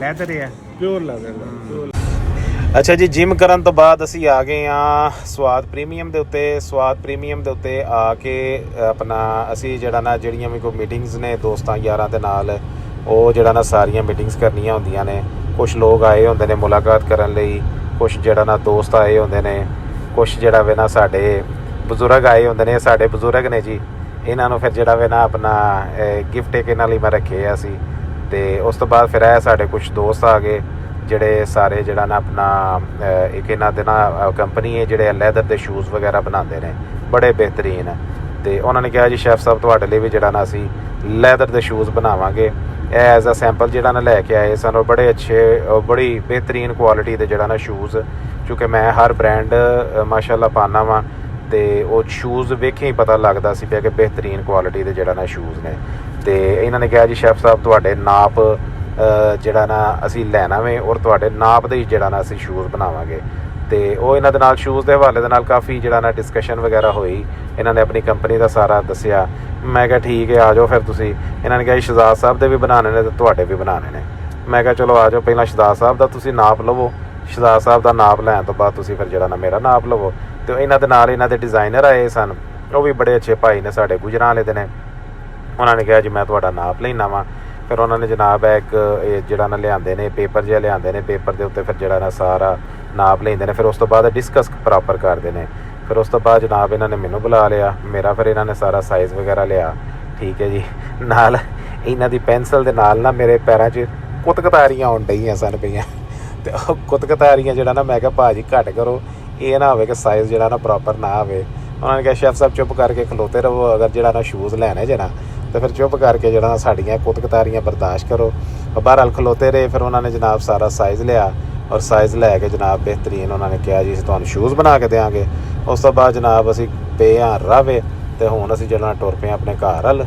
Leather ਹੈ pure leather ਦਾ। ਅੱਛਾ ਜੀ, ਜਿਮ ਕਰਨ ਤੋਂ ਬਾਅਦ ਅਸੀਂ ਆ ਗਏ ਆ ਸਵਾਦ ਪ੍ਰੀਮੀਅਮ ਦੇ ਉੱਤੇ। ਸਵਾਦ ਪ੍ਰੀਮੀਅਮ ਦੇ ਉੱਤੇ ਆ ਕੇ ਆਪਣਾ ਅਸੀਂ ਜਿਹੜਾ ਨਾ ਜਿਹੜੀਆਂ ਵੀ ਕੋਈ ਮੀਟਿੰਗਸ ਨੇ ਦੋਸਤਾਂ ਯਾਰਾਂ ਦੇ ਨਾਲ, ਉਹ ਜਿਹੜਾ ਨਾ ਸਾਰੀਆਂ ਮੀਟਿੰਗਸ ਕਰਨੀਆਂ ਹੁੰਦੀਆਂ ਨੇ। ਕੁਛ ਲੋਕ ਆਏ ਹੁੰਦੇ ਨੇ ਮੁਲਾਕਾਤ ਕਰਨ ਲਈ, ਕੁਛ ਜਿਹੜਾ ਨਾ ਦੋਸਤ ਆਏ ਹੁੰਦੇ ਨੇ, ਕੁਛ ਜਿਹੜਾ ਵੇ ਨਾ ਸਾਡੇ ਬਜ਼ੁਰਗ ਆਏ ਹੁੰਦੇ ਨੇ। ਸਾਡੇ ਬਜ਼ੁਰਗ ਨੇ ਜੀ, ਇਹਨਾਂ ਨੂੰ ਫਿਰ ਜਿਹੜਾ ਵੇ ਨਾ ਆਪਣਾ ਗਿਫਟ ਇੱਕ ਇਹਨਾਂ ਲਈ ਮੈਂ ਰੱਖੇ ਆ ਅਸੀਂ। ਅਤੇ ਉਸ ਤੋਂ ਬਾਅਦ ਫਿਰ ਇਹ ਸਾਡੇ ਕੁਛ ਦੋਸਤ ਆ ਗਏ ਜਿਹੜੇ ਸਾਰੇ ਜਿਹੜਾ ਨਾ ਆਪਣਾ ਇੱਕ ਇਹਨਾਂ ਦੇ ਨਾ ਕੰਪਨੀ ਹੈ ਜਿਹੜੇ ਲੈਦਰ ਦੇ ਸ਼ੂਜ਼ ਵਗੈਰਾ ਬਣਾਉਂਦੇ ਨੇ, ਬੜੇ ਬਿਹਤਰੀਨ। ਅਤੇ ਉਹਨਾਂ ਨੇ ਕਿਹਾ ਜੀ ਸ਼ੈਫ ਸਾਹਿਬ ਤੁਹਾਡੇ ਲਈ ਵੀ ਜਿਹੜਾ ਨਾ ਅਸੀਂ ਲੈਦਰ ਦੇ ਸ਼ੂਜ਼ ਬਣਾਵਾਂਗੇ। ਇਹ ਐਜ਼ ਅ ਸੈਂਪਲ ਜਿਹੜਾ ਨਾ ਲੈ ਕੇ ਆਏ ਸਾਨੂੰ, ਬੜੇ ਅੱਛੇ ਬੜੀ ਬਿਹਤਰੀਨ ਕੁਆਲਿਟੀ ਦੇ ਜਿਹੜਾ ਨਾ ਸ਼ੂਜ਼। ਕਿਉਂਕਿ ਮੈਂ ਹਰ ਬ੍ਰਾਂਡ ਮਾਸ਼ਾਅੱਲਾ ਪਾਉਂਦਾ ਵਾਂ, ਅਤੇ ਉਹ ਸ਼ੂਜ਼ ਵੇਖੇ ਹੀ ਪਤਾ ਲੱਗਦਾ ਸੀ ਪਿਆ ਕਿ ਬਿਹਤਰੀਨ ਕੁਆਲਿਟੀ ਦੇ ਜਿਹੜਾ ਨਾ ਸ਼ੂਜ਼ ਨੇ। ਅਤੇ ਇਹਨਾਂ ਨੇ ਕਿਹਾ ਜੀ ਸ਼ੈਫ ਸਾਹਿਬ ਤੁਹਾਡੇ ਨਾਪ ਜਿਹੜਾ ਨਾ ਅਸੀਂ ਲੈਣਾ ਵੇ, ਔਰ ਤੁਹਾਡੇ ਨਾਪ ਦੇ ਹੀ ਜਿਹੜਾ ਨਾ ਅਸੀਂ ਸ਼ੂਜ਼ ਬਣਾਵਾਂਗੇ। ਅਤੇ ਉਹ ਇਹਨਾਂ ਦੇ ਨਾਲ ਸ਼ੂਜ਼ ਦੇ ਹਵਾਲੇ ਦੇ ਨਾਲ ਕਾਫੀ ਜਿਹੜਾ ਨਾ ਡਿਸਕਸ਼ਨ ਵਗੈਰਾ ਹੋਈ। ਇਹਨਾਂ ਨੇ ਆਪਣੀ ਕੰਪਨੀ ਦਾ ਸਾਰਾ ਦੱਸਿਆ। ਮੈਂ ਕਿਹਾ ਠੀਕ ਹੈ ਆ ਜਾਓ ਫਿਰ ਤੁਸੀਂ। ਇਹਨਾਂ ਨੇ ਕਿਹਾ ਜੀ ਸ਼ਹਜ਼ਾਦ ਸਾਹਿਬ ਦੇ ਵੀ ਬਣਾਉਣੇ ਨੇ ਅਤੇ ਤੁਹਾਡੇ ਵੀ ਬਣਾਉਣੇ ਨੇ। ਮੈਂ ਕਿਹਾ ਚਲੋ ਆ ਜਾਓ, ਪਹਿਲਾਂ ਸ਼ਹਜ਼ਾਦ ਸਾਹਿਬ ਦਾ ਤੁਸੀਂ ਨਾਪ ਲਵੋ, ਸ਼ਹਜ਼ਾਦ ਸਾਹਿਬ ਦਾ ਨਾਪ ਲੈਣ ਤੋਂ ਬਾਅਦ ਤੁਸੀਂ ਫਿਰ ਜਿਹੜਾ ਨਾ ਮੇਰਾ ਨਾਪ ਲਵੋ। ਅਤੇ ਇਹਨਾਂ ਦੇ ਨਾਲ ਇਹਨਾਂ ਦੇ ਡਿਜ਼ਾਈਨਰ ਆਏ ਸਨ, ਉਹ ਵੀ ਬੜੇ ਅੱਛੇ ਭਾਈ ਨੇ, ਸਾਡੇ ਗੁਜਰਾਂ ਵਾਲੇ ਦੇ ਨੇ। ਉਹਨਾਂ ਨੇ ਕਿਹਾ ਜੀ ਮੈਂ ਤੁਹਾਡਾ ਨਾਪ ਲੈਣਾ ਵਾ। ਫਿਰ ਉਹਨਾਂ ਨੇ ਜਨਾਬ ਇੱਕ ਜਿਹੜਾ ਨਾ ਲਿਆਉਂਦੇ ਨੇ ਪੇਪਰ ਜਿਹਾ ਲਿਆਉਂਦੇ ਨੇ, ਪੇਪਰ ਦੇ ਉੱਤੇ ਫਿਰ ਜਿਹੜਾ ਨਾ ਸਾਰਾ ਨਾਪ ਲੈਂਦੇ ਨੇ। ਫਿਰ ਉਸ ਤੋਂ ਬਾਅਦ ਡਿਸਕਸ ਪ੍ਰੋਪਰ ਕਰਦੇ ਨੇ। ਫਿਰ ਉਸ ਤੋਂ ਬਾਅਦ ਜਨਾਬ ਇਹਨਾਂ ਨੇ ਮੈਨੂੰ ਬੁਲਾ ਲਿਆ, ਮੇਰਾ ਫਿਰ ਇਹਨਾਂ ਨੇ ਸਾਰਾ ਸਾਈਜ਼ ਵਗੈਰਾ ਲਿਆ। ਠੀਕ ਹੈ ਜੀ, ਨਾਲ ਇਹਨਾਂ ਦੀ ਪੈਨਸਲ ਦੇ ਨਾਲ ਨਾ ਮੇਰੇ ਪੈਰਾਂ 'ਚ ਕੁਤਕਤਾਰੀਆਂ ਆਉਣ ਡਈਆਂ ਸਨ ਪਈਆਂ। ਅਤੇ ਉਹ ਕੁਤਕਤਾਰੀਆਂ ਜਿਹੜਾ ਨਾ ਮੈਂ ਕਿਹਾ ਭਾਅ ਜੀ ਘੱਟ ਕਰੋ, ਇਹ ਨਾ ਹੋਵੇ ਕਿ ਸਾਈਜ਼ ਜਿਹੜਾ ਨਾ ਪ੍ਰੋਪਰ ਨਾ ਆਵੇ। ਉਹਨਾਂ ਨੇ ਕਿਹਾ ਸ਼ੈਫ ਸਾਹਿਬ ਚੁੱਪ ਕਰਕੇ ਖਲੋਤੇ ਰਹੋ, ਅਗਰ ਜਿਹੜਾ ਨਾ ਸ਼ੂਜ਼ ਲੈਣੇ ਜੇ ਨਾ ਅਤੇ ਫਿਰ ਚੁੱਪ ਕਰਕੇ ਜਿਹੜਾ ਨਾ ਸਾਡੀਆਂ ਕੁਤਕਤਾਰੀਆਂ ਬਰਦਾਸ਼ਤ ਕਰੋ। ਬਹਰਹਾਲ ਖਲੋਤੇ ਰਹੇ। ਫਿਰ ਉਹਨਾਂ ਨੇ ਜਨਾਬ ਸਾਰਾ ਸਾਈਜ਼ ਲਿਆ, ਔਰ ਸਾਈਜ਼ ਲੈ ਕੇ ਜਨਾਬ ਬਿਹਤਰੀਨ ਉਹਨਾਂ ਨੇ ਕਿਹਾ ਜੀ ਅਸੀਂ ਤੁਹਾਨੂੰ ਸ਼ੂਜ਼ ਬਣਾ ਕੇ ਦਿਆਂਗੇ। ਉਸ ਤੋਂ ਬਾਅਦ ਜਨਾਬ ਅਸੀਂ ਪਏ ਹਾਂ ਰਾਵੇ, ਅਤੇ ਹੁਣ ਅਸੀਂ ਜਿਹੜਾ ਟੁਰ ਪਏ ਆਪਣੇ ਘਰ ਵੱਲ।